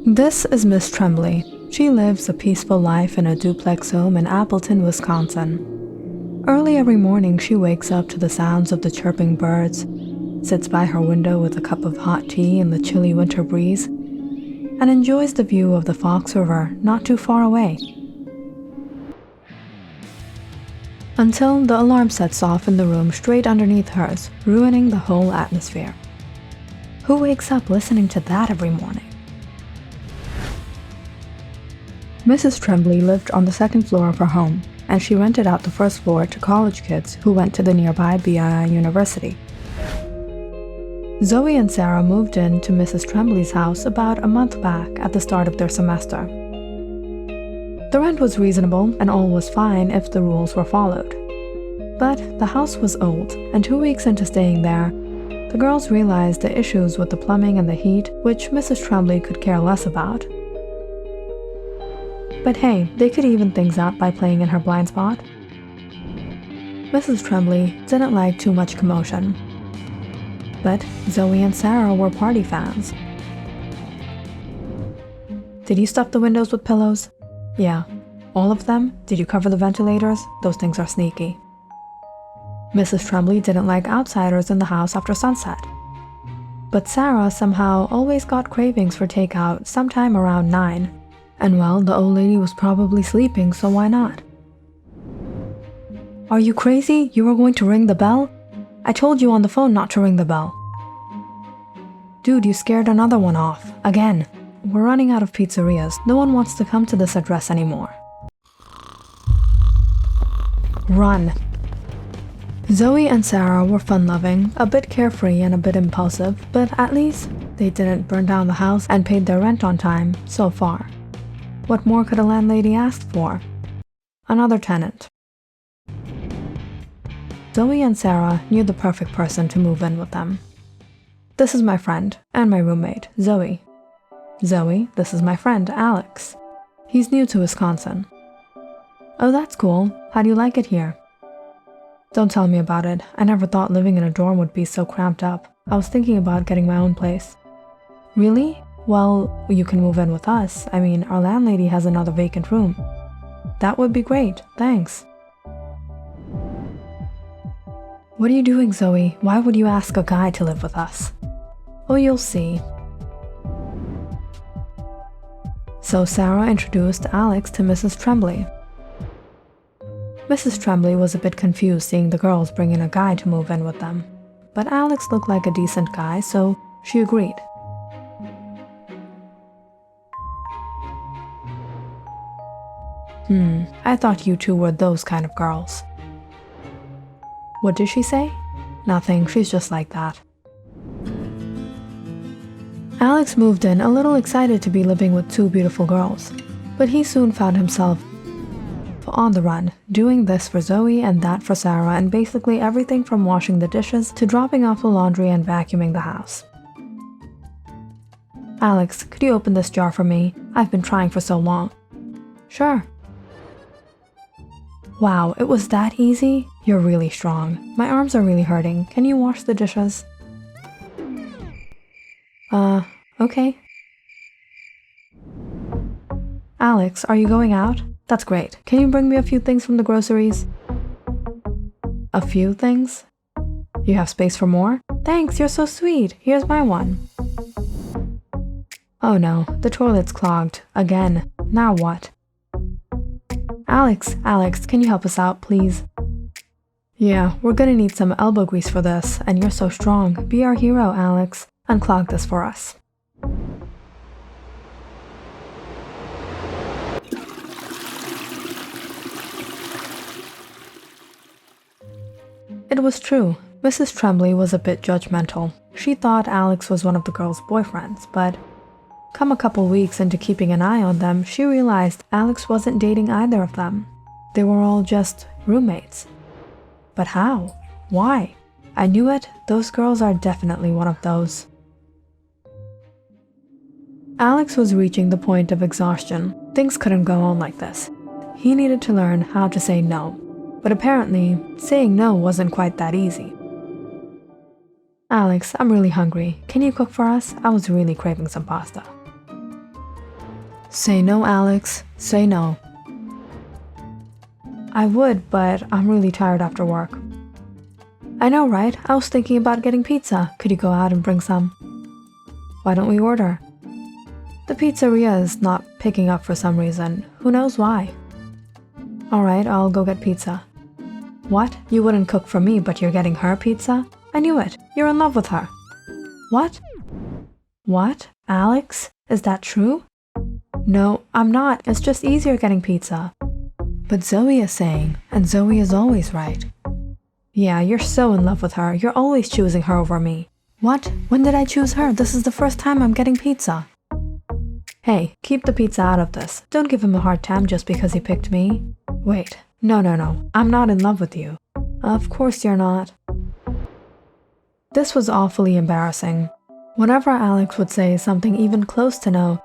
This is Miss Tremblay. She lives a peaceful life in a duplex home in Appleton, Wisconsin. Early every morning, she wakes up to the sounds of the chirping birds, sits by her window with a cup of hot tea in the chilly winter breeze, and enjoys the view of the Fox River not too far away. Until the alarm sets off in the room straight underneath hers, ruining the whole atmosphere. Who wakes up listening to that every morning? Mrs. Tremblay lived on the second floor of her home, and she rented out the first floor to college kids who went to the nearby BII University. Zoe and Sarah moved in to Mrs. Tremblay's house about a month back at the start of their semester. The rent was reasonable and all was fine if the rules were followed. But the house was old, and 2 weeks into staying there, the girls realized the issues with the plumbing and the heat, which Mrs. Tremblay could care less about. But hey, they could even things out by playing in her blind spot. Mrs. Tremblay didn't like too much commotion. But Zoe and Sarah were party fans. Did you stuff the windows with pillows? Yeah. All of them? Did you cover the ventilators? Those things are sneaky. Mrs. Tremblay didn't like outsiders in the house after sunset. But Sarah somehow always got cravings for takeout sometime around 9. And well, the old lady was probably sleeping, so why not? Are you crazy? You were going to ring the bell? I told you on the phone not to ring the bell. Dude, you scared another one off. Again. We're running out of pizzerias. No one wants to come to this address anymore. Run. Zoe and Sarah were fun-loving, a bit carefree and a bit impulsive, but at least they didn't burn down the house and paid their rent on time, so far. What more could a landlady ask for? Another tenant. Zoe and Sarah knew the perfect person to move in with them. This is my friend and my roommate, Zoe. Zoe, this is my friend, Alex. He's new to Wisconsin. Oh, that's cool. How do you like it here? Don't tell me about it. I never thought living in a dorm would be so cramped up. I was thinking about getting my own place. Really? Well, you can move in with us. I mean, our landlady has another vacant room. That would be great. Thanks. What are you doing, Zoe? Why would you ask a guy to live with us? Oh, you'll see. So Sarah introduced Alex to Mrs. Tremblay. Mrs. Tremblay was a bit confused seeing the girls bring in a guy to move in with them. But Alex looked like a decent guy, so she agreed. I thought you two were those kind of girls. What did she say? Nothing, she's just like that. Alex moved in a little excited to be living with two beautiful girls, but he soon found himself on the run, doing this for Zoe and that for Sarah, and basically everything from washing the dishes to dropping off the laundry and vacuuming the house. Alex, could you open this jar for me? I've been trying for so long. Sure. Wow, it was that easy? You're really strong. My arms are really hurting. Can you wash the dishes? Okay. Alex, are you going out? That's great. Can you bring me a few things from the groceries? A few things? You have space for more? Thanks, you're so sweet. Here's my one. Oh no, the toilet's clogged. Again. Now what? Alex, can you help us out, please? Yeah, we're gonna need some elbow grease for this, and you're so strong. Be our hero, Alex. Unclog this for us. It was true. Mrs. Tremblay was a bit judgmental. She thought Alex was one of the girls' boyfriends, but come a couple weeks into keeping an eye on them, she realized Alex wasn't dating either of them. They were all just roommates. But how? Why? I knew it. Those girls are definitely one of those. Alex was reaching the point of exhaustion. Things couldn't go on like this. He needed to learn how to say no. But apparently, saying no wasn't quite that easy. Alex, I'm really hungry. Can you cook for us? I was really craving some pasta. Say no, Alex. Say no. I would, but I'm really tired after work. I know, right? I was thinking about getting pizza. Could you go out and bring some? Why don't we order? The pizzeria is not picking up for some reason. Who knows why? Alright, I'll go get pizza. What? You wouldn't cook for me, but you're getting her pizza? I knew it. You're in love with her. What? What? Alex? Is that true? No, I'm not. It's just easier getting pizza. But Zoe is saying, and Zoe is always right. Yeah, you're so in love with her. You're always choosing her over me. What? When did I choose her? This is the first time I'm getting pizza. Hey, keep the pizza out of this. Don't give him a hard time just because he picked me. Wait, no. I'm not in love with you. Of course you're not. This was awfully embarrassing. Whenever Alex would say something even close to no,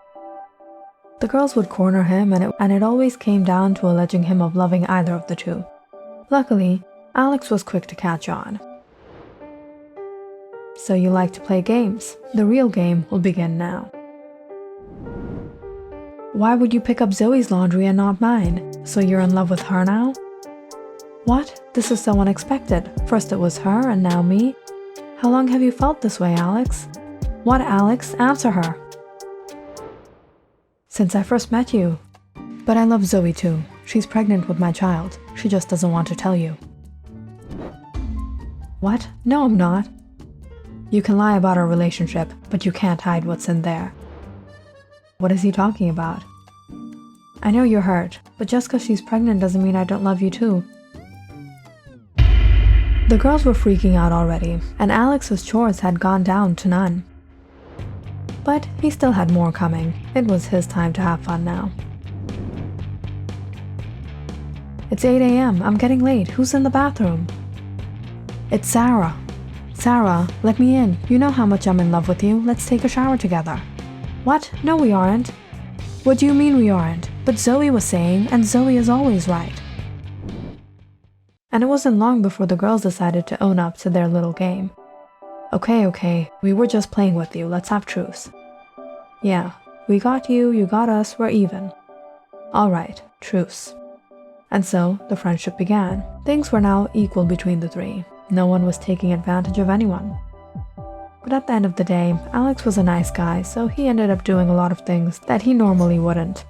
the girls would corner him and it always came down to alleging him of loving either of the two. Luckily, Alex was quick to catch on. So you like to play games. The real game will begin now. Why would you pick up Zoe's laundry and not mine? So you're in love with her now? What? This is so unexpected. First it was her and now me. How long have you felt this way, Alex? What, Alex? Answer her. Since I first met you. But I love Zoe too. She's pregnant with my child. She just doesn't want to tell you. What? No, I'm not. You can lie about our relationship, but you can't hide what's in there. What is he talking about? I know you're hurt, but just because she's pregnant doesn't mean I don't love you too. The girls were freaking out already, and Alex's chores had gone down to none. But he still had more coming. It was his time to have fun now. It's 8 a.m. I'm getting late. Who's in the bathroom? It's Sarah. Sarah, let me in. You know how much I'm in love with you. Let's take a shower together. What? No, we aren't. What do you mean we aren't? But Zoe was saying, and Zoe is always right. And it wasn't long before the girls decided to own up to their little game. Okay, we were just playing with you. Let's have truce. Yeah, we got you, you got us, we're even. Alright, truce. And so, the friendship began. Things were now equal between the three. No one was taking advantage of anyone. But at the end of the day, Alex was a nice guy, so he ended up doing a lot of things that he normally wouldn't.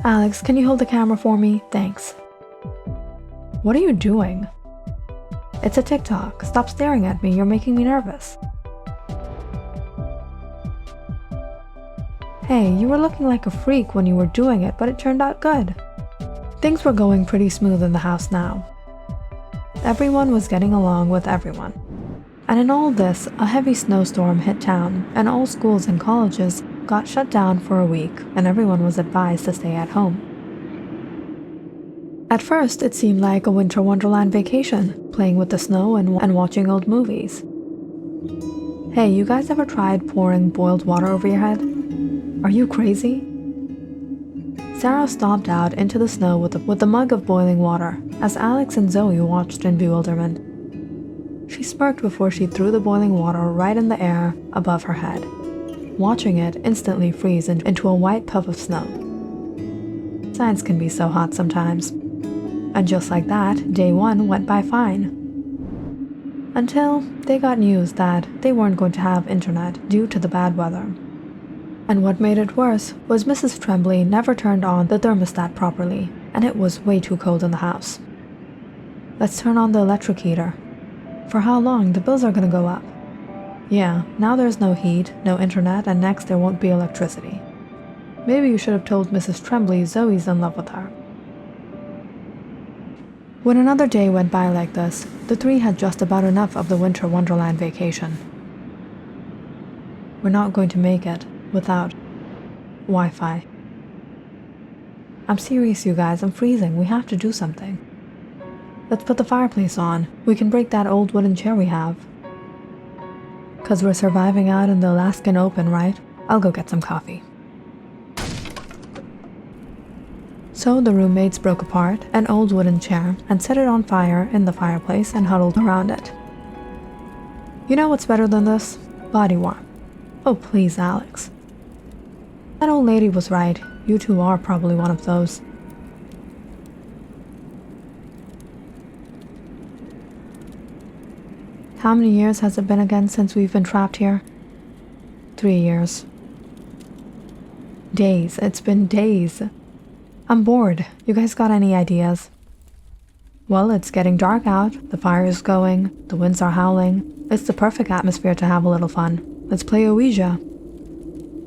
Alex, can you hold the camera for me? Thanks. What are you doing? It's a TikTok. Stop staring at me. You're making me nervous. Hey, you were looking like a freak when you were doing it, but it turned out good. Things were going pretty smooth in the house now. Everyone was getting along with everyone. And in all this, a heavy snowstorm hit town, and all schools and colleges got shut down for a week, and everyone was advised to stay at home. At first, it seemed like a winter wonderland vacation, playing with the snow and watching old movies. Hey, you guys ever tried pouring boiled water over your head? Are you crazy? Sarah stomped out into the snow with a mug of boiling water, as Alex and Zoe watched in bewilderment. She smirked before she threw the boiling water right in the air above her head, watching it instantly freeze into a white puff of snow. Science can be so hot sometimes. And just like that, day one went by fine. Until they got news that they weren't going to have internet due to the bad weather. And what made it worse was Mrs. Tremblay never turned on the thermostat properly, and it was way too cold in the house. Let's turn on the electric heater. For how long? The bills are gonna go up. Yeah, now there's no heat, no internet, and next there won't be electricity. Maybe you should have told Mrs. Tremblay Zoe's in love with her. When another day went by like this, the three had just about enough of the winter wonderland vacation. We're not going to make it without Wi-Fi. I'm serious, you guys. I'm freezing. We have to do something. Let's put the fireplace on. We can break that old wooden chair we have. 'Cause we're surviving out in the Alaskan Open, right? I'll go get some coffee. So the roommates broke apart an old wooden chair and set it on fire in the fireplace and huddled around it. You know what's better than this? Body warmth. Oh please, Alex. That old lady was right. You two are probably one of those. How many years has it been again since we've been trapped here? 3 years. Days. It's been days. I'm bored. You guys got any ideas? Well, it's getting dark out, the fire is going, the winds are howling. It's the perfect atmosphere to have a little fun. Let's play a Ouija.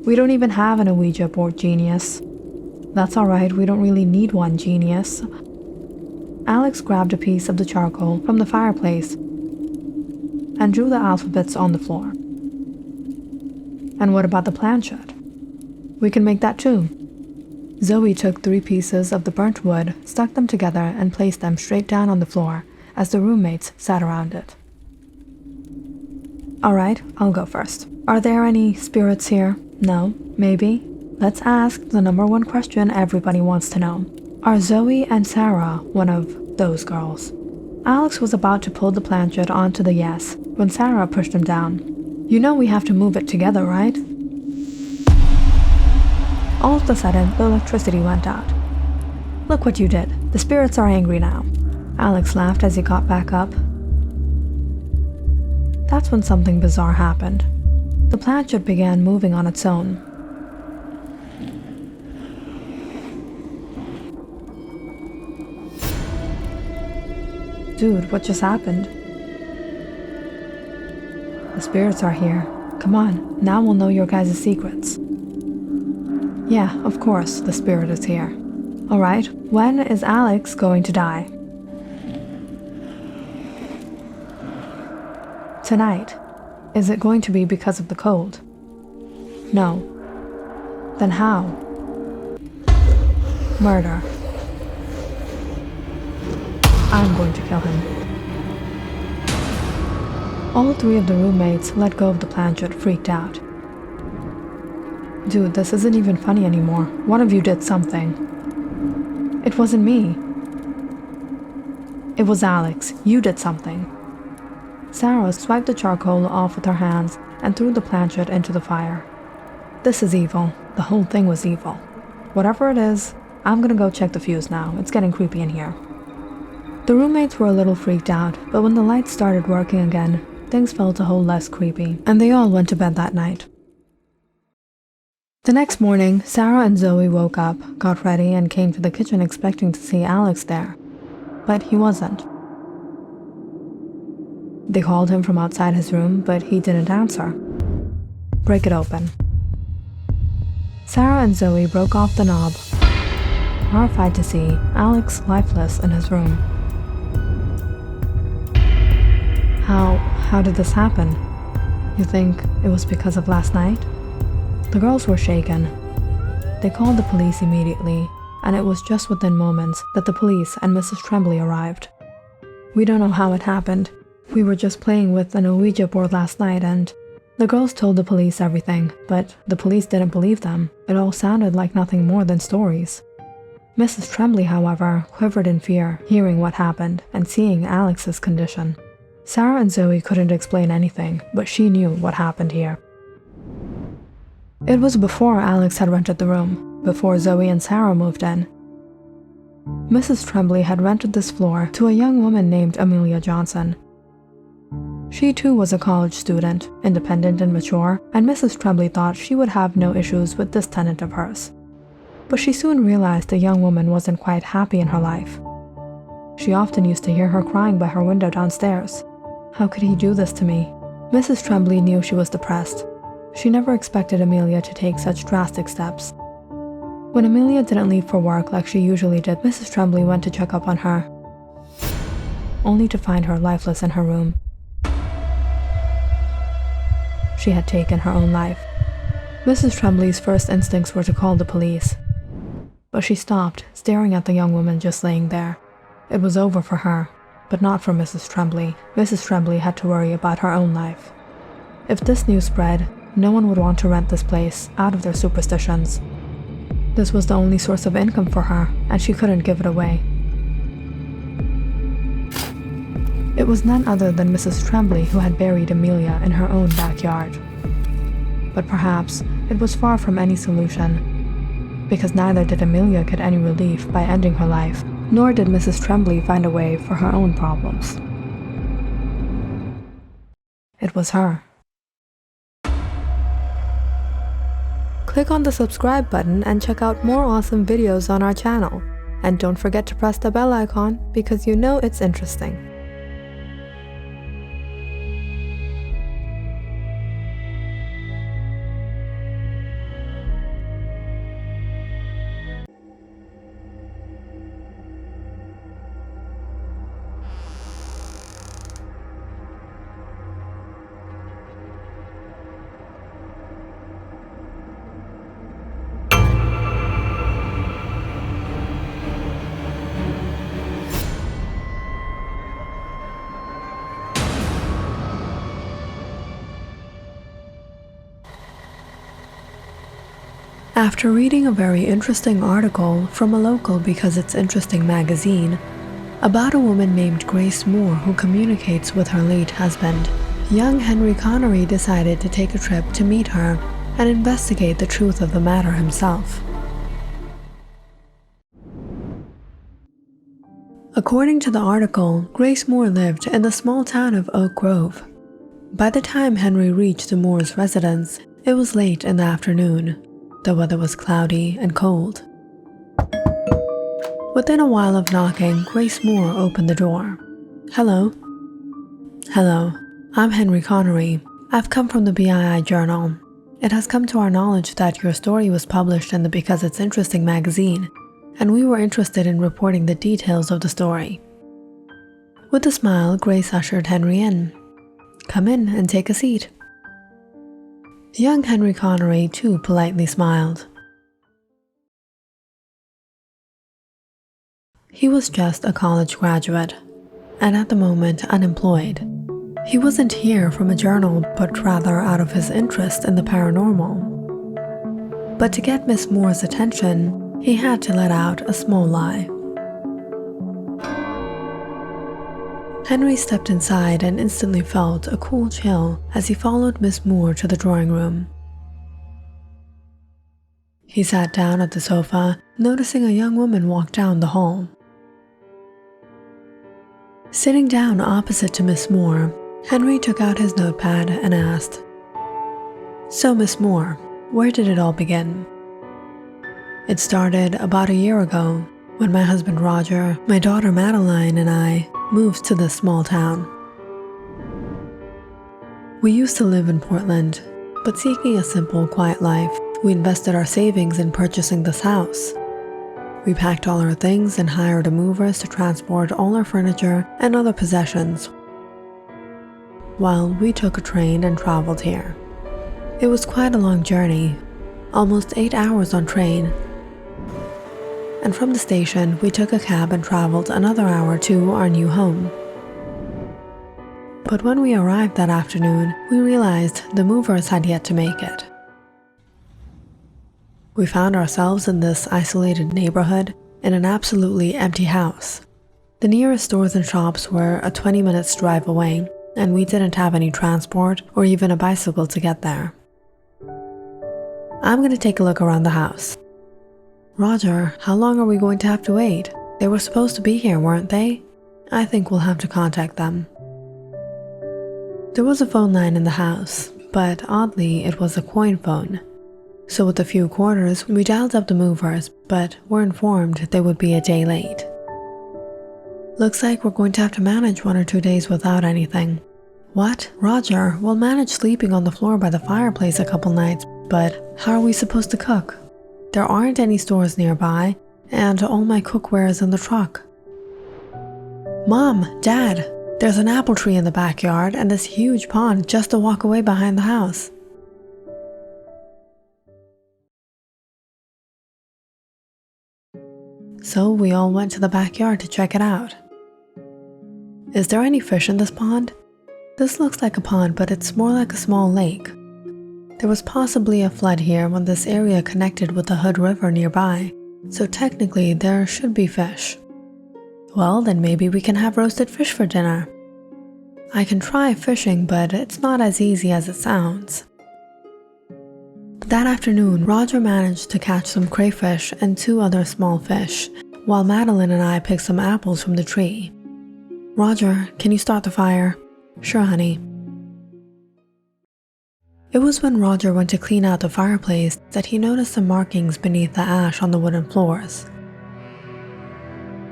We don't even have an Ouija board, genius. That's alright, we don't really need one, genius. Alex grabbed a piece of the charcoal from the fireplace and drew the alphabets on the floor. And what about the planchette? We can make that too. Zoe took 3 pieces of the burnt wood, stuck them together, and placed them straight down on the floor as the roommates sat around it. Alright, I'll go first. Are there any spirits here? No? Maybe? Let's ask the number 1 question everybody wants to know. Are Zoe and Sarah one of those girls? Alex was about to pull the planchette onto the yes when Sarah pushed him down. You know we have to move it together, right? All of a sudden, the electricity went out. Look what you did. The spirits are angry now. Alex laughed as he got back up. That's when something bizarre happened. The planchette began moving on its own. Dude, what just happened? The spirits are here. Come on, now we'll know your guys' secrets. Yeah, of course, the spirit is here. Alright, when is Alex going to die? Tonight. Is it going to be because of the cold? No. Then how? Murder. I'm going to kill him. All 3 of the roommates let go of the planchette, freaked out. Dude, this isn't even funny anymore. One of you did something. It wasn't me. It was Alex. You did something. Sarah swiped the charcoal off with her hands and threw the planchette into the fire. This is evil. The whole thing was evil. Whatever it is, I'm gonna go check the fuse now. It's getting creepy in here. The roommates were a little freaked out, but when the lights started working again, things felt a whole less creepy, and they all went to bed that night. The next morning, Sarah and Zoe woke up, got ready, and came to the kitchen expecting to see Alex there. But he wasn't. They called him from outside his room, but he didn't answer. Break it open. Sarah and Zoe broke off the knob, horrified to see Alex lifeless in his room. How did this happen? You think it was because of last night? The girls were shaken. They called the police immediately, and it was just within moments that the police and Mrs. Tremblay arrived. We don't know how it happened. We were just playing with an Ouija board last night, and the girls told the police everything, but the police didn't believe them. It all sounded like nothing more than stories. Mrs. Tremblay, however, quivered in fear, hearing what happened and seeing Alex's condition. Sarah and Zoe couldn't explain anything, but she knew what happened here. It was before Alex had rented the room, before Zoe and Sarah moved in. Mrs. Tremblay had rented this floor to a young woman named Amelia Johnson. She too was a college student, independent and mature, and Mrs. Tremblay thought she would have no issues with this tenant of hers. But she soon realized the young woman wasn't quite happy in her life. She often used to hear her crying by her window downstairs. How could he do this to me? Mrs. Tremblay knew she was depressed. She never expected Amelia to take such drastic steps. When Amelia didn't leave for work like she usually did, Mrs. Tremblay went to check up on her, only to find her lifeless in her room. She had taken her own life. Mrs. Tremblay's first instincts were to call the police, but she stopped, staring at the young woman just laying there. It was over for her, but not for Mrs. Tremblay. Mrs. Tremblay had to worry about her own life. If this news spread, no one would want to rent this place out of their superstitions. This was the only source of income for her, and she couldn't give it away. It was none other than Mrs. Tremblay who had buried Amelia in her own backyard. But perhaps it was far from any solution. because neither did Amelia get any relief by ending her life, nor did Mrs. Tremblay find a way for her own problems. It was her. Click on the subscribe button and check out more awesome videos on our channel. And don't forget to press the bell icon because you know it's interesting. After reading a very interesting article from a local Because It's Interesting magazine about a woman named Grace Moore who communicates with her late husband, young Henry Connery decided to take a trip to meet her and investigate the truth of the matter himself. According to the article, Grace Moore lived in the small town of Oak Grove. By the time Henry reached the Moore's residence, it was late in the afternoon. The weather was cloudy and cold. Within a while of knocking, Grace Moore opened the door. "Hello." "Hello, I'm Henry Connery. I've come from the BII Journal. It has come to our knowledge that your story was published in the Because It's Interesting magazine, and we were interested in reporting the details of the story." With a smile, Grace ushered Henry in. "Come in and take a seat." Young Henry Connery too politely smiled. He was just a college graduate, and at the moment unemployed. He wasn't here from a journal, but rather out of his interest in the paranormal. But to get Miss Moore's attention, he had to let out a small lie. Henry stepped inside and instantly felt a cool chill as he followed Miss Moore to the drawing room. He sat down at the sofa, noticing a young woman walk down the hall. Sitting down opposite to Miss Moore, Henry took out his notepad and asked, "So, Miss Moore, where did it all begin?" "It started about a year ago, when my husband Roger, my daughter Madeline, and I moved to this small town. We used to live in Portland, but seeking a simple, quiet life, we invested our savings in purchasing this house. We packed all our things and hired a movers to transport all our furniture and other possessions, while we took a train and traveled here. It was quite a long journey, almost 8 hours on train. And from the station, we took a cab and traveled another hour to our new home. But when we arrived that afternoon, we realized the movers had yet to make it. We found ourselves in this isolated neighborhood in an absolutely empty house. The nearest stores and shops were a 20 minutes drive away, and we didn't have any transport or even a bicycle to get there. I'm going to take a look around the house." "Roger, how long are we going to have to wait? They were supposed to be here, weren't they? I think we'll have to contact them." There was a phone line in the house, but oddly it was a coin phone. So with a few quarters, we dialed up the movers, but were informed they would be a day late. "Looks like we're going to have to manage 1 or 2 days without anything." "What? Roger, we'll manage sleeping on the floor by the fireplace a couple nights, but how are we supposed to cook? There aren't any stores nearby, and all my cookware is in the truck." "Mom, Dad, there's an apple tree in the backyard and this huge pond just a walk away behind the house." So we all went to the backyard to check it out. "Is there any fish in this pond?" "This looks like a pond, but it's more like a small lake. There was possibly a flood here when this area connected with the Hood River nearby, so technically there should be fish." "Well, then maybe we can have roasted fish for dinner." "I can try fishing, but it's not as easy as it sounds." That afternoon, Roger managed to catch some crayfish and 2 other small fish, while Madeline and I picked some apples from the tree. "Roger, can you start the fire?" "Sure, honey." It was when Roger went to clean out the fireplace that he noticed some markings beneath the ash on the wooden floors.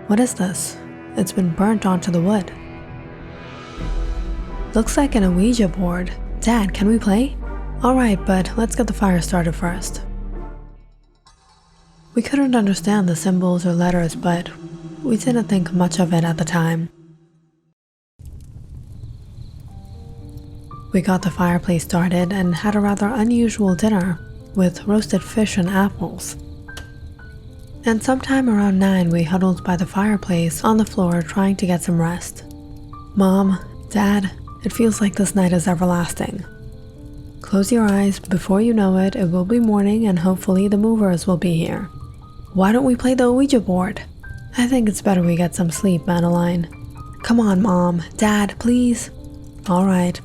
"What is this? It's been burnt onto the wood." "Looks like an Ouija board. Dad, can we play?" "Alright, but let's get the fire started first." We couldn't understand the symbols or letters, but we didn't think much of it at the time. We got the fireplace started and had a rather unusual dinner with roasted fish and apples. And sometime around 9 we huddled by the fireplace on the floor trying to get some rest. "Mom, Dad, it feels like this night is everlasting. Close your eyes, before you know it, it will be morning and hopefully the movers will be here. Why don't we play the Ouija board? I think it's better we get some sleep, Madeline. Come on, Mom, Dad, please." "Alright."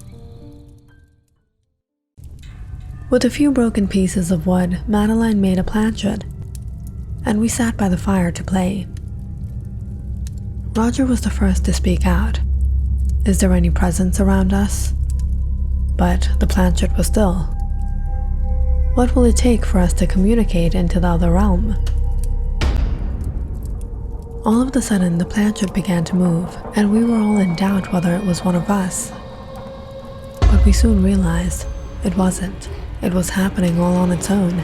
With a few broken pieces of wood, Madeline made a planchette, and we sat by the fire to play. Roger was the first to speak out. "Is there any presence around us?" But the planchette was still. What will it take for us to communicate into the other realm? All of a sudden, the planchette began to move, and we were all in doubt whether it was one of us. But we soon realized it wasn't. It was happening all on its own.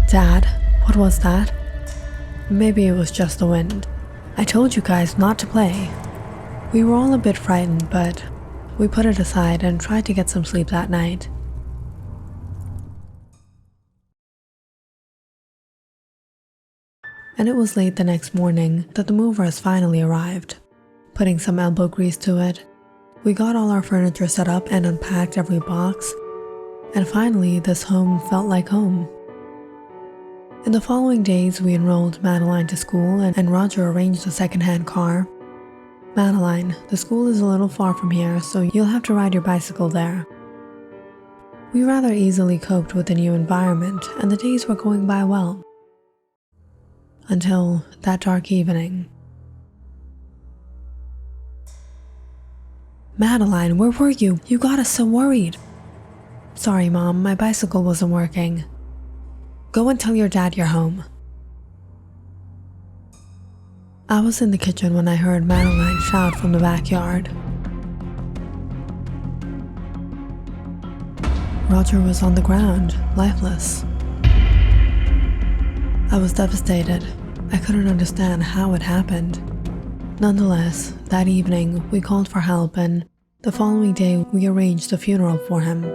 "Dad, what was that?" "Maybe it was just the wind. I told you guys not to play." We were all a bit frightened, but we put it aside and tried to get some sleep that night. And it was late the next morning that the movers finally arrived. Putting some elbow grease to it, we got all our furniture set up and unpacked every box, and finally this home felt like home. In the following days, we enrolled Madeline to school and Roger arranged a second-hand car. "Madeline, the school is a little far from here, so you'll have to ride your bicycle there." We rather easily coped with the new environment, and the days were going by well. Until that dark evening. "Madeline, where were you? You got us so worried." "Sorry, Mom, my bicycle wasn't working." "Go and tell your dad you're home." I was in the kitchen when I heard Madeline shout from the backyard. Roger was on the ground, lifeless. I was devastated. I couldn't understand how it happened. Nonetheless, that evening we called for help, and the following day we arranged a funeral for him.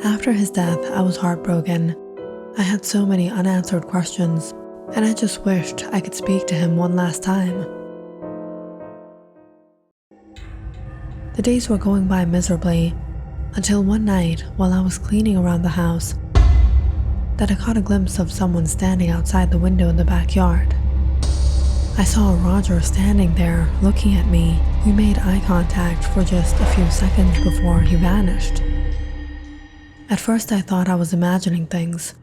After his death, I was heartbroken. I had so many unanswered questions, and I just wished I could speak to him one last time. The days were going by miserably, until one night while I was cleaning around the house, that I caught a glimpse of someone standing outside the window in the backyard. I saw Roger standing there looking at me. We made eye contact for just a few seconds before he vanished. At first I thought I was imagining things,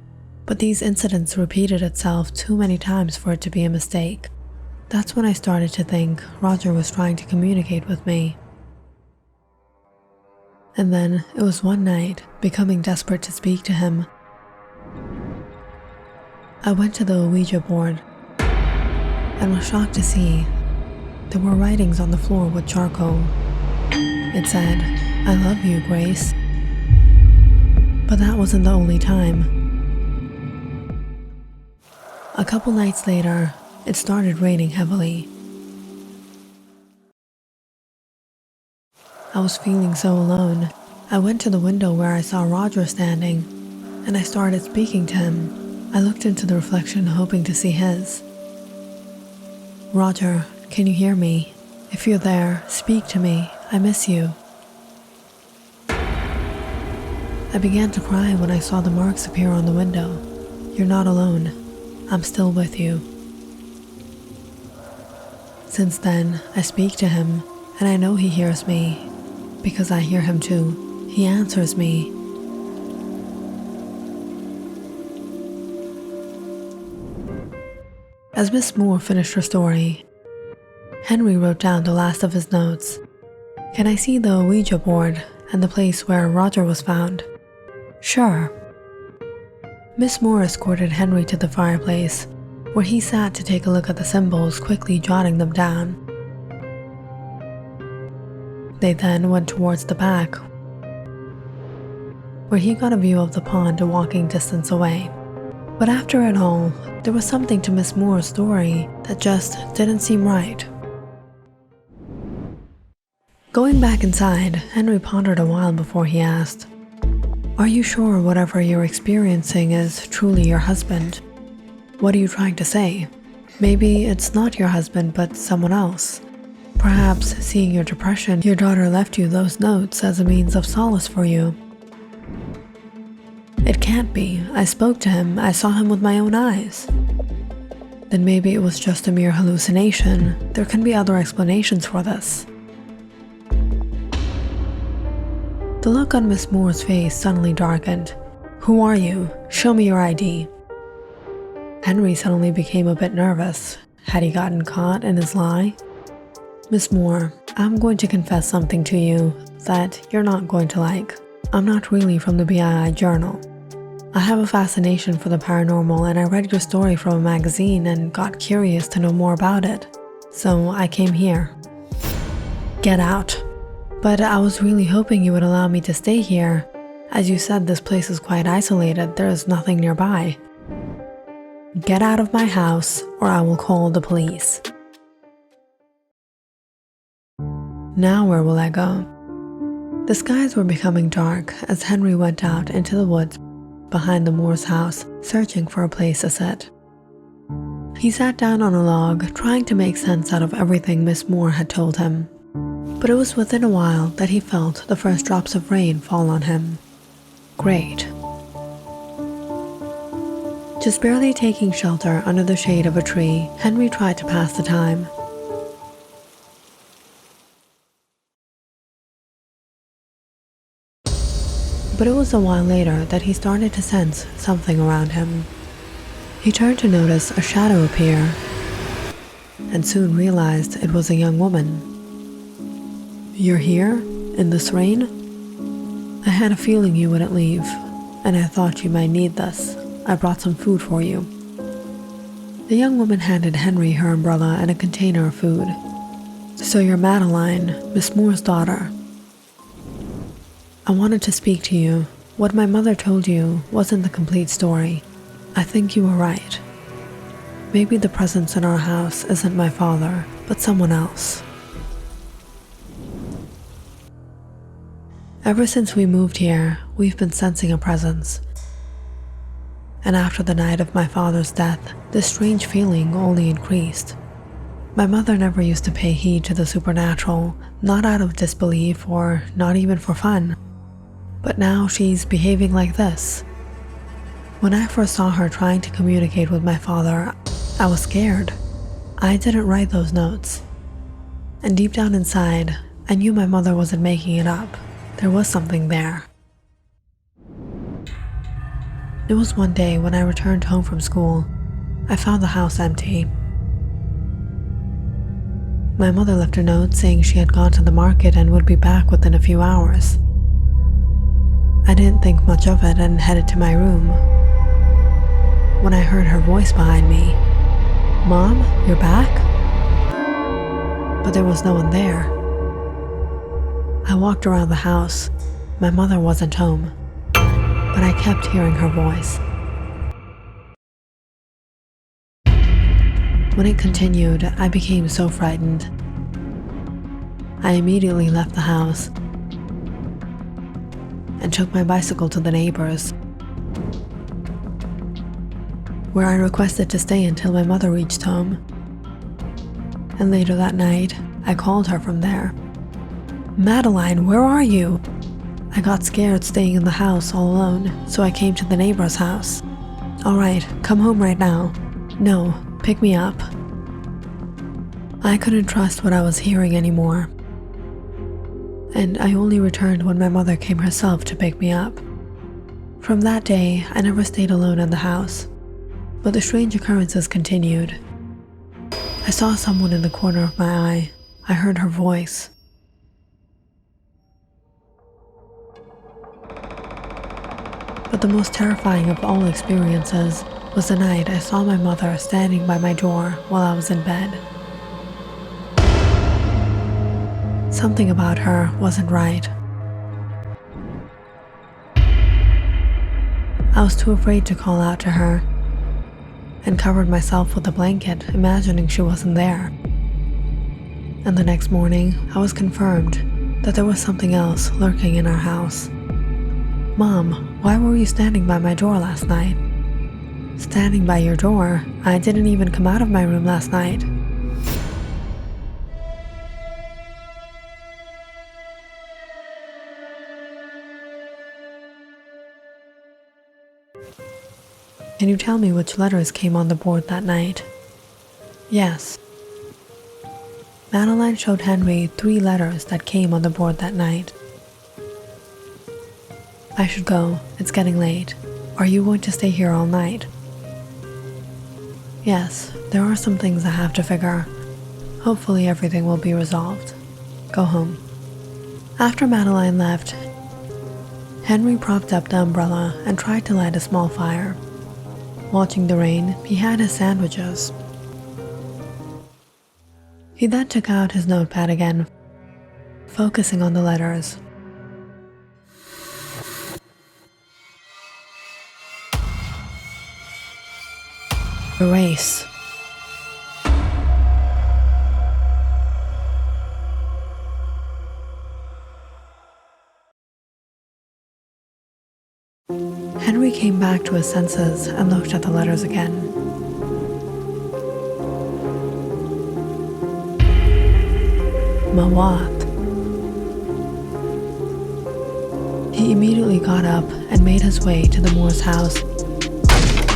but these incidents repeated itself too many times for it to be a mistake. That's when I started to think Roger was trying to communicate with me. And then it was one night, becoming desperate to speak to him, I went to the Ouija board and was shocked to see there were writings on the floor with charcoal. It said, "I love you, Grace." But that wasn't the only time. A couple nights later, it started raining heavily. I was feeling so alone. I went to the window where I saw Roger standing, and I started speaking to him. I looked into the reflection hoping to see his. "Roger, can you hear me? If you're there, speak to me. I miss you." I began to cry when I saw the marks appear on the window. "You're not alone. I'm still with you." Since then, I speak to him, and I know he hears me, because I hear him too. He answers me. As Miss Moore finished her story, Henry wrote down the last of his notes. Can I see the Ouija board and the place where Roger was found? Sure. Miss Moore escorted Henry to the fireplace, where he sat to take a look at the symbols, quickly jotting them down. They then went towards the back, where he got a view of the pond a walking distance away. But after it all, there was something to Miss Moore's story that just didn't seem right. Going back inside, Henry pondered a while before he asked, "Are you sure whatever you're experiencing is truly your husband? What are you trying to say? Maybe it's not your husband, but someone else. Perhaps, seeing your depression, your daughter left you those notes as a means of solace for you." "It can't be. I spoke to him. I saw him with my own eyes." "Then maybe it was just a mere hallucination. There can be other explanations for this." The look on Miss Moore's face suddenly darkened. "Who are you? Show me your ID." Henry suddenly became a bit nervous. Had he gotten caught in his lie? "Miss Moore, I'm going to confess something to you that you're not going to like. I'm not really from the BII Journal. I have a fascination for the paranormal, and I read your story from a magazine and got curious to know more about it. So I came here." "Get out." "But I was really hoping you would allow me to stay here. As you said, this place is quite isolated. There is nothing nearby." "Get out of my house, or I will call the police." Now where will I go? The skies were becoming dark as Henry went out into the woods behind the Moore's house, searching for a place to sit. He sat down on a log, trying to make sense out of everything Miss Moore had told him. But it was within a while that he felt the first drops of rain fall on him. Great. Just barely taking shelter under the shade of a tree, Henry tried to pass the time. But it was a while later that he started to sense something around him. He turned to notice a shadow appear, and soon realized it was a young woman. "You're here? In this rain? I had a feeling you wouldn't leave, and I thought you might need this. I brought some food for you." The young woman handed Henry her umbrella and a container of food. "So you're Madeline, Miss Moore's daughter. I wanted to speak to you. What my mother told you wasn't the complete story. I think you were right. Maybe the presence in our house isn't my father, but someone else. Ever since we moved here, we've been sensing a presence. And after the night of my father's death, this strange feeling only increased. My mother never used to pay heed to the supernatural, not out of disbelief or not even for fun. But now she's behaving like this. When I first saw her trying to communicate with my father, I was scared. I didn't write those notes. And deep down inside, I knew my mother wasn't making it up. There was something there. It was one day when I returned home from school. I found the house empty. My mother left a note saying she had gone to the market and would be back within a few hours. I didn't think much of it and headed to my room, when I heard her voice behind me. "Mom, you're back?" But there was no one there. I walked around the house. My mother wasn't home, but I kept hearing her voice. When it continued, I became so frightened. I immediately left the house and took my bicycle to the neighbors, where I requested to stay until my mother reached home. And later that night, I called her from there. "Madeline, where are you?" I got scared staying in the house all alone, so I came to the neighbor's house. "All right, come home right now." "No, pick me up." I couldn't trust what I was hearing anymore, and I only returned when my mother came herself to pick me up. From that day, I never stayed alone in the house, but the strange occurrences continued. I saw someone in the corner of my eye. I heard her voice. But the most terrifying of all experiences was the night I saw my mother standing by my door while I was in bed. Something about her wasn't right. I was too afraid to call out to her and covered myself with a blanket, imagining she wasn't there. And the next morning, I was confirmed that there was something else lurking in our house. "Mom, why were you standing by my door last night?" "Standing by your door? I didn't even come out of my room last night." Can you tell me which letters came on the board that night? Yes. Madeline showed Henry 3 letters that came on the board that night. I should go. It's getting late. Are you going to stay here all night? Yes, there are some things I have to figure. Hopefully everything will be resolved. Go home. After Madeline left, Henry propped up the umbrella and tried to light a small fire. Watching the rain, he had his sandwiches. He then took out his notepad again, focusing on the letters. Erase. Henry came back to his senses and looked at the letters again. Mawat. He immediately got up and made his way to the Moore's house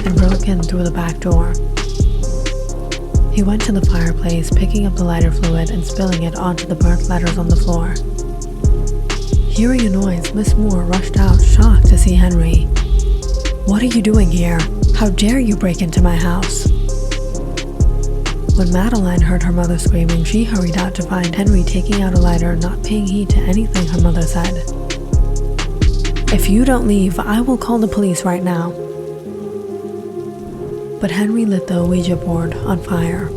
and broke in through the back door. He went to the fireplace, picking up the lighter fluid and spilling it onto the burnt letters on the floor. Hearing a noise, Miss Moore rushed out, shocked to see Henry. "What are you doing here? How dare you break into my house?" When Madeline heard her mother screaming, she hurried out to find Henry taking out a lighter, not paying heed to anything her mother said. "If you don't leave, I will call the police right now." But Henry lit the Ouija board on fire.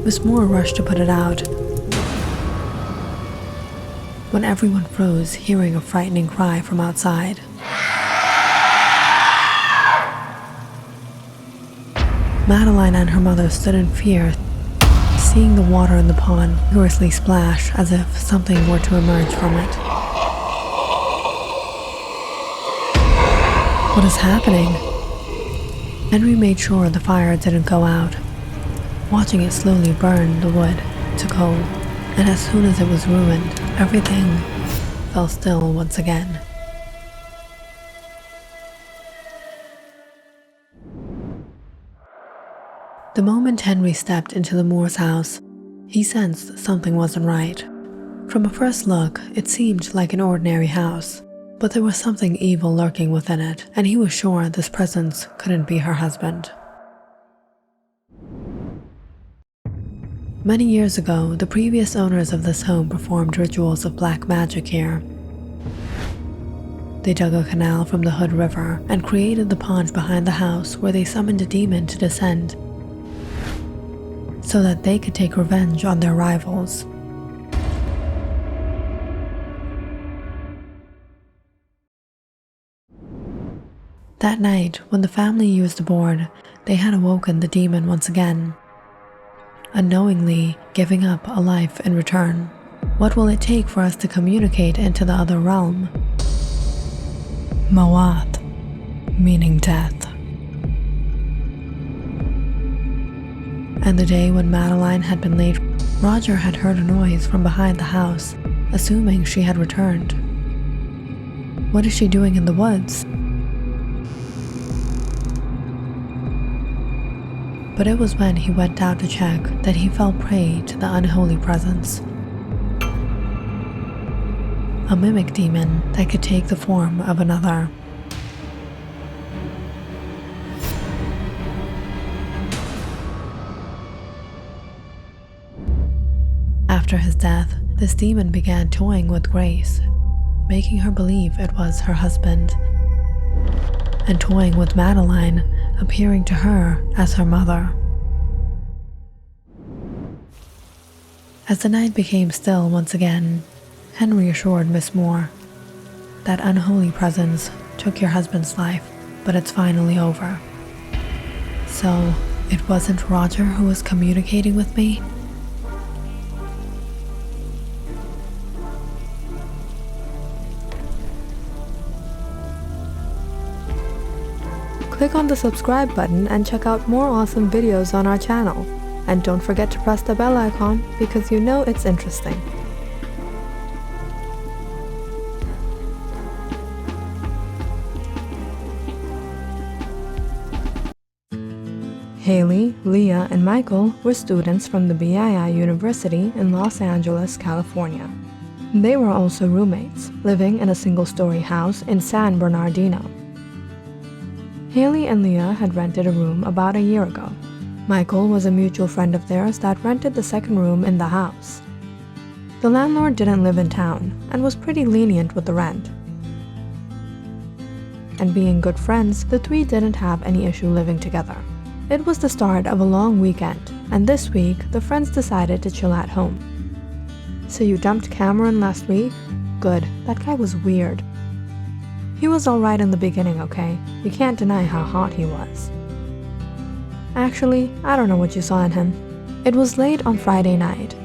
Miss Moore rushed to put it out, when everyone froze, hearing a frightening cry from outside. Madeline and her mother stood in fear, seeing the water in the pond vigorously splash as if something were to emerge from it. What is happening? Henry made sure the fire didn't go out, watching it slowly burn the wood to coal, and as soon as it was ruined, everything fell still once again. The moment Henry stepped into the Moore's house, he sensed something wasn't right. From a first look, it seemed like an ordinary house, but there was something evil lurking within it, and he was sure this presence couldn't be her husband. Many years ago, the previous owners of this home performed rituals of black magic here. They dug a canal from the Hood River and created the pond behind the house where they summoned a demon to descend so that they could take revenge on their rivals. That night, when the family used the board, they had awoken the demon once again, unknowingly giving up a life in return. What will it take for us to communicate into the other realm? Mawat, meaning death. And the day when Madeline had been late, Roger had heard a noise from behind the house, assuming she had returned. What is she doing in the woods? But it was when he went out to check that he fell prey to the unholy presence. A mimic demon that could take the form of another. After his death, this demon began toying with Grace, making her believe it was her husband, and toying with Madeline, appearing to her as her mother. As the night became still once again, Henry assured Miss Moore, "That unholy presence took your husband's life, but it's finally over." So, it wasn't Roger who was communicating with me? Click on the subscribe button and check out more awesome videos on our channel. And don't forget to press the bell icon because you know it's interesting. Haley, Leah, and Michael were students from the BII University in Los Angeles, California. They were also roommates, living in a single-story house in San Bernardino. Haley and Leah had rented a room about a year ago. Michael was a mutual friend of theirs that rented the second room in the house. The landlord didn't live in town and was pretty lenient with the rent. And being good friends, the three didn't have any issue living together. It was the start of a long weekend, and this week, the friends decided to chill at home. "So you dumped Cameron last week? Good, that guy was weird. He was alright in the beginning, okay? You can't deny how hot he was. Actually, I don't know what you saw in him." It was late on Friday night.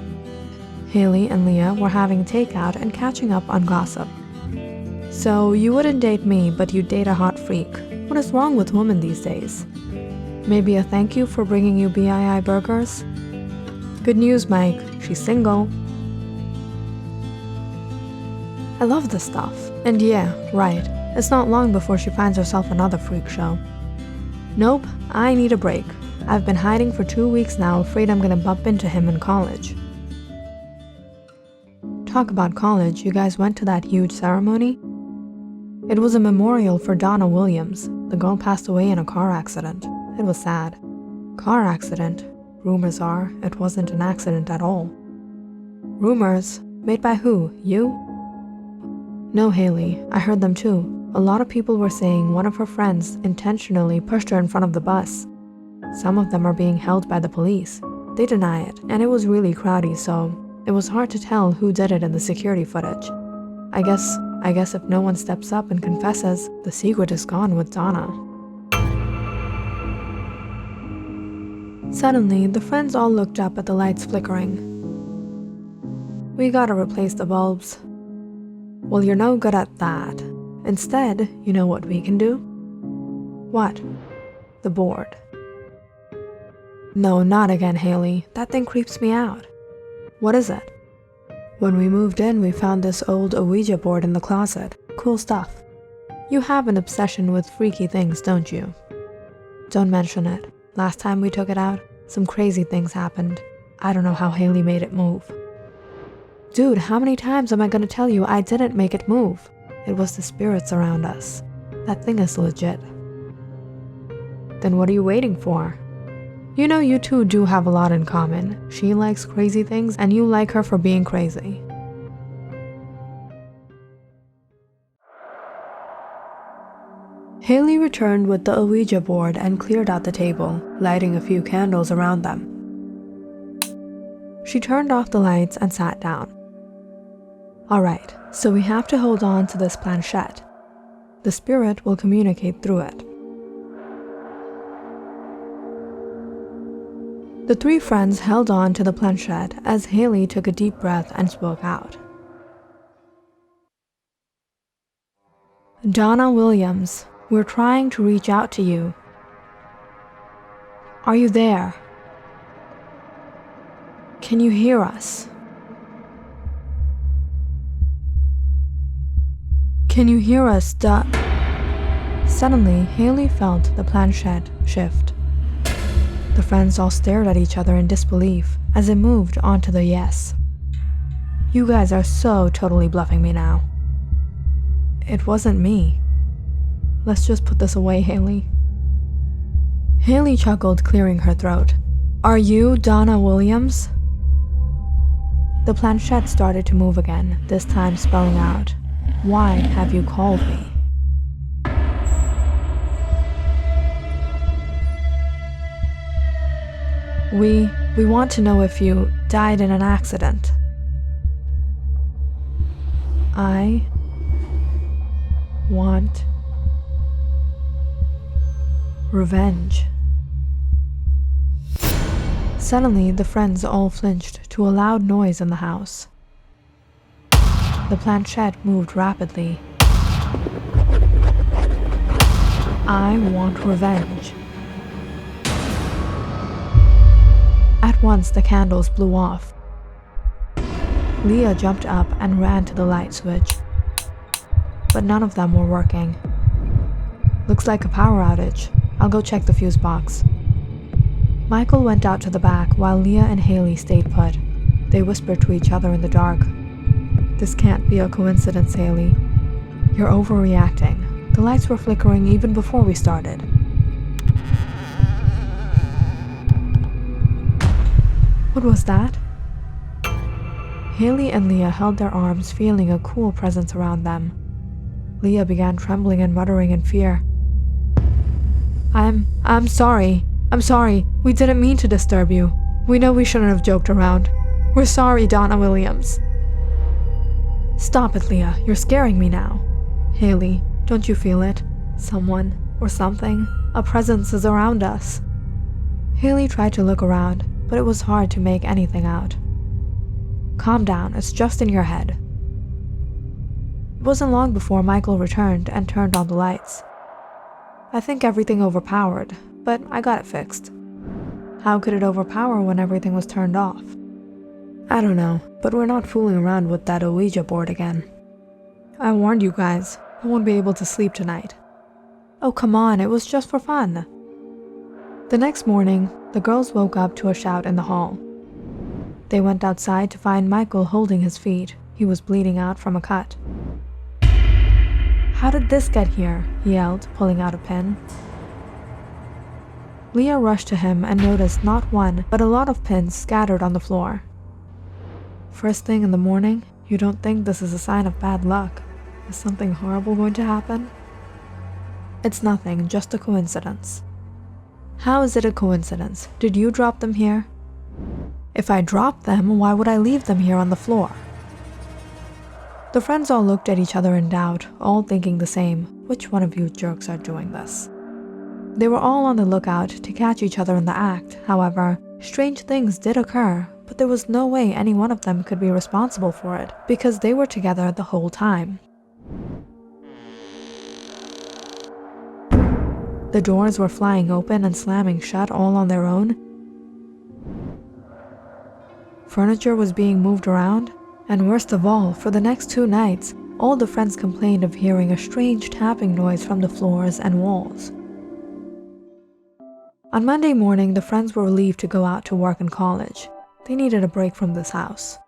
Haley and Leah were having takeout and catching up on gossip. "So, you wouldn't date me, but you'd date a hot freak. What is wrong with women these days? Maybe a thank you for bringing you BII burgers? Good news, Mike. She's single." I love this stuff. And yeah, right. It's not long before she finds herself another freak show. Nope, I need a break. I've been hiding for 2 weeks now, afraid I'm gonna bump into him in college. Talk about college, you guys went to that huge ceremony? It was a memorial for Donna Williams. The girl passed away in a car accident. It was sad. Car accident? Rumors are it wasn't an accident at all. Rumors? Made by who? You? No, Haley, I heard them too. A lot of people were saying one of her friends intentionally pushed her in front of the bus. Some of them are being held by the police. They deny it, and it was really crowdy, so it was hard to tell who did it in the security footage. I guess if no one steps up and confesses, the secret is gone with Donna. Suddenly, the friends all looked up at the lights flickering. "We gotta replace the bulbs." "Well, you're no good at that. Instead, you know what we can do?" "What?" "The board." "No, not again, Haley. That thing creeps me out." "What is it?" "When we moved in, we found this old Ouija board in the closet. Cool stuff. You have an obsession with freaky things, don't you?" "Don't mention it. Last time we took it out, some crazy things happened. I don't know how Haley made it move." "Dude, how many times am I gonna tell you I didn't make it move? It was the spirits around us. That thing is legit." "Then what are you waiting for? You know you two do have a lot in common. She likes crazy things and you like her for being crazy." Haley returned with the Ouija board and cleared out the table, lighting a few candles around them. She turned off the lights and sat down. "Alright, so we have to hold on to this planchette. The spirit will communicate through it." The three friends held on to the planchette as Haley took a deep breath and spoke out. "Donna Williams, we're trying to reach out to you. Are you there? Can you hear us? Can you hear us, Suddenly, Haley felt the planchette shift. The friends all stared at each other in disbelief as it moved onto the yes. You guys are so totally bluffing me now. It wasn't me. Let's just put this away, Haley. Haley chuckled, clearing her throat. Are you Donna Williams? The planchette started to move again, this time spelling out, "Why have you called me?" We want to know if you died in an accident. I want revenge. Suddenly, the friends all flinched to a loud noise in the house. The planchette moved rapidly. I want revenge. At once, the candles blew off. Leah jumped up and ran to the light switch, but none of them were working. Looks like a power outage. I'll go check the fuse box. Michael went out to the back while Leah and Haley stayed put. They whispered to each other in the dark. This can't be a coincidence, Haley. You're overreacting. The lights were flickering even before we started. What was that? Haley and Leah held their arms, feeling a cool presence around them. Leah began trembling and muttering in fear. I'm sorry. I'm sorry. We didn't mean to disturb you. We know we shouldn't have joked around. We're sorry, Donna Williams. Stop it, Leah. You're scaring me now. Haley, don't you feel it? Someone or something, a presence is around us. Haley tried to look around, but it was hard to make anything out. Calm down, it's just in your head. It wasn't long before Michael returned and turned on the lights. I think everything overpowered, but I got it fixed. How could it overpower when everything was turned off? I don't know, but we're not fooling around with that Ouija board again. I warned you guys, I won't be able to sleep tonight. Oh, come on, it was just for fun. The next morning, the girls woke up to a shout in the hall. They went outside to find Michael holding his feet. He was bleeding out from a cut. How did this get here? He yelled, pulling out a pin. Leah rushed to him and noticed not one, but a lot of pins scattered on the floor. First thing in the morning, you don't think this is a sign of bad luck? Is something horrible going to happen? It's nothing, just a coincidence. How is it a coincidence? Did you drop them here? If I dropped them, why would I leave them here on the floor? The friends all looked at each other in doubt, all thinking the same. Which one of you jerks are doing this? They were all on the lookout to catch each other in the act. However, strange things did occur, but there was no way any one of them could be responsible for it, because they were together the whole time. The doors were flying open and slamming shut all on their own. Furniture was being moved around, and worst of all, for the next 2 nights, all the friends complained of hearing a strange tapping noise from the floors and walls. On Monday morning, the friends were relieved to go out to work and college. They needed a break from this house.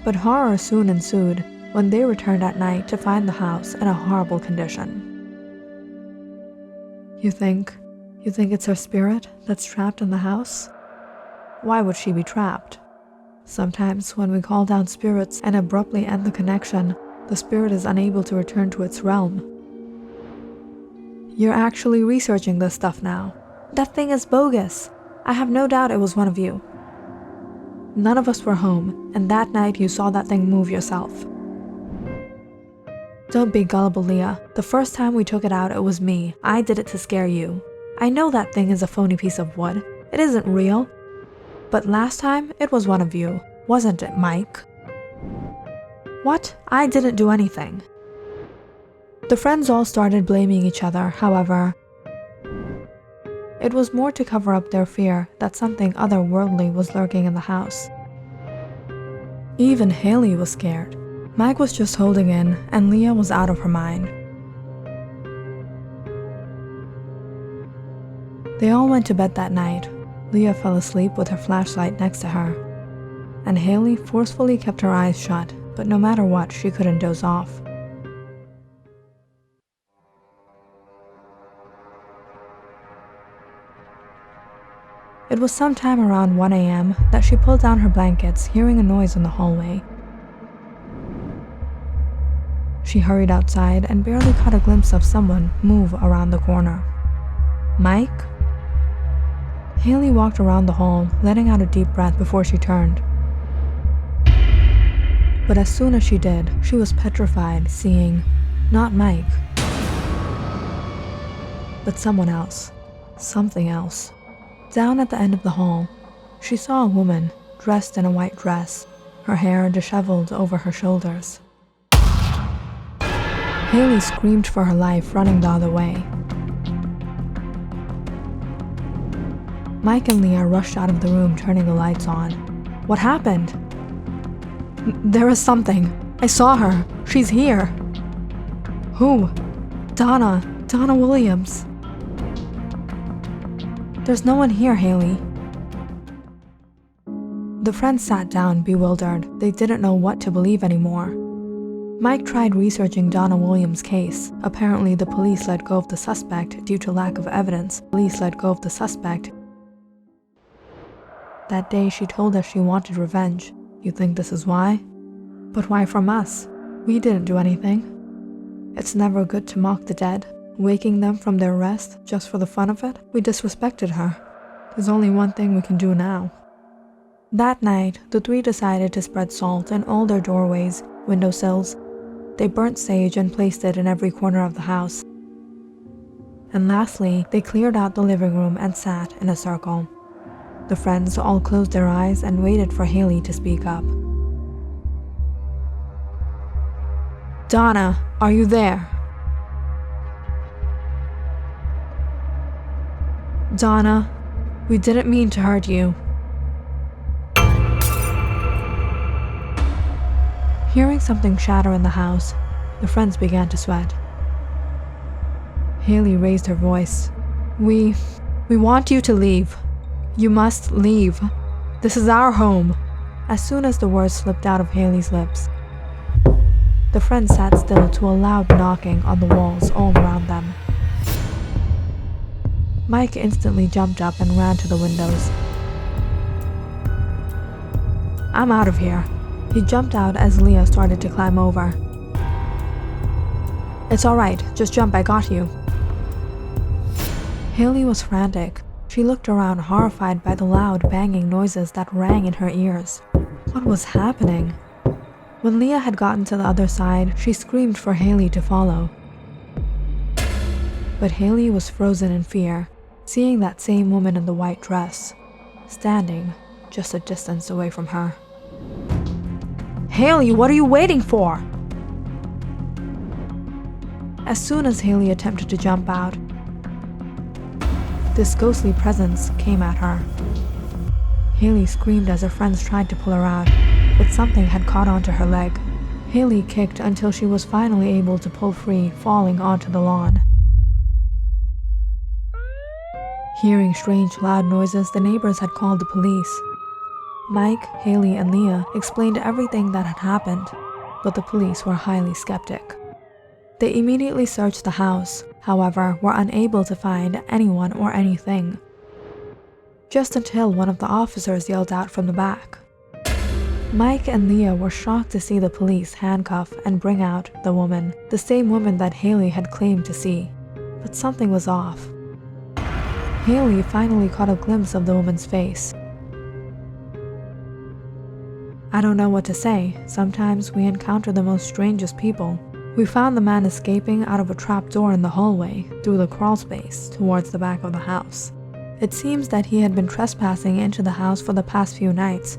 But horror soon ensued when they returned at night to find the house in a horrible condition. You think it's her spirit that's trapped in the house? Why would she be trapped? Sometimes when we call down spirits and abruptly end the connection, the spirit is unable to return to its realm. You're actually researching this stuff now. That thing is bogus. I have no doubt it was one of you. None of us were home, and that night you saw that thing move yourself. Don't be gullible, Leah. The first time we took it out, it was me. I did it to scare you. I know that thing is a phony piece of wood. It isn't real. But last time, it was one of you. Wasn't it, Mike? What? I didn't do anything. The friends all started blaming each other, however. It was more to cover up their fear that something otherworldly was lurking in the house. Even Haley was scared. Mike was just holding in, and Leah was out of her mind. They all went to bed that night. Leah fell asleep with her flashlight next to her, and Haley forcefully kept her eyes shut, but no matter what, she couldn't doze off. It was sometime around 1 a.m. that she pulled down her blankets, hearing a noise in the hallway. She hurried outside and barely caught a glimpse of someone move around the corner. Mike? Haley walked around the hall, letting out a deep breath before she turned. But as soon as she did, she was petrified, seeing not Mike, but someone else. Something else. Down at the end of the hall, she saw a woman dressed in a white dress, her hair disheveled over her shoulders. Haley screamed for her life, running the other way. Mike and Leah rushed out of the room, turning the lights on. What happened? There is something. I saw her. She's here. Who? Donna Williams. There's no one here, Haley. The friends sat down, bewildered. They didn't know what to believe anymore. Mike tried researching Donna Williams' case. Apparently, the police let go of the suspect due to lack of evidence. That day, she told us she wanted revenge. You think this is why? But why from us? We didn't do anything. It's never good to mock the dead, waking them from their rest just for the fun of it. We disrespected her. There's only one thing we can do now. That night, the three decided to spread salt in all their doorways, windowsills. They burnt sage and placed it in every corner of the house. And lastly, they cleared out the living room and sat in a circle. The friends all closed their eyes and waited for Haley to speak up. Donna, are you there? Donna, we didn't mean to hurt you. Hearing something shatter in the house, the friends began to sweat. Haley raised her voice. We want you to leave. You must leave. This is our home. As soon as the words slipped out of Haley's lips, the friends sat still to a loud knocking on the walls all around them. Mike instantly jumped up and ran to the windows. I'm out of here. He jumped out as Leah started to climb over. It's all right, just jump, I got you. Haley was frantic. She looked around, horrified by the loud banging noises that rang in her ears. What was happening? When Leah had gotten to the other side, she screamed for Haley to follow. But Haley was frozen in fear, seeing that same woman in the white dress, standing just a distance away from her. Haley, what are you waiting for? As soon as Haley attempted to jump out, this ghostly presence came at her. Haley screamed as her friends tried to pull her out, but something had caught onto her leg. Haley kicked until she was finally able to pull free, falling onto the lawn. Hearing strange, loud noises, the neighbors had called the police. Mike, Haley, and Leah explained everything that had happened, but the police were highly skeptic. They immediately searched the house, however, were unable to find anyone or anything. Just until one of the officers yelled out from the back. Mike and Leah were shocked to see the police handcuff and bring out the woman, the same woman that Haley had claimed to see. But something was off. Haley finally caught a glimpse of the woman's face. I don't know what to say. Sometimes we encounter the most strangest people. We found the man escaping out of a trap door in the hallway through the crawl space towards the back of the house. It seems that he had been trespassing into the house for the past few nights.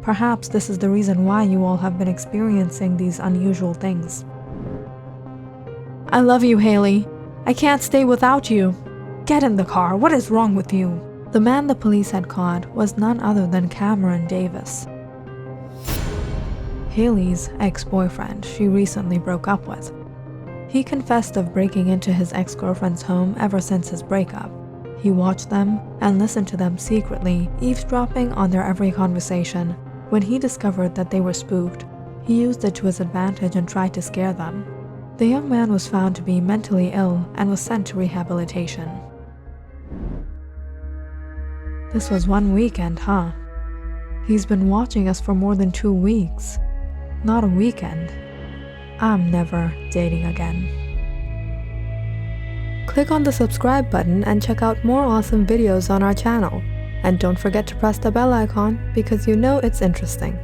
Perhaps this is the reason why you all have been experiencing these unusual things. I love you, Haley. I can't stay without you. Get in the car. What is wrong with you? The man the police had caught was none other than Cameron Davis, Haley's ex-boyfriend she recently broke up with. He confessed of breaking into his ex-girlfriend's home ever since his breakup. He watched them and listened to them secretly, eavesdropping on their every conversation. When he discovered that they were spooked, he used it to his advantage and tried to scare them. The young man was found to be mentally ill and was sent to rehabilitation. This was one weekend, huh? He's been watching us for more than 2 weeks. Not a weekend. I'm never dating again. Click on the subscribe button and check out more awesome videos on our channel. And don't forget to press the bell icon because you know it's interesting.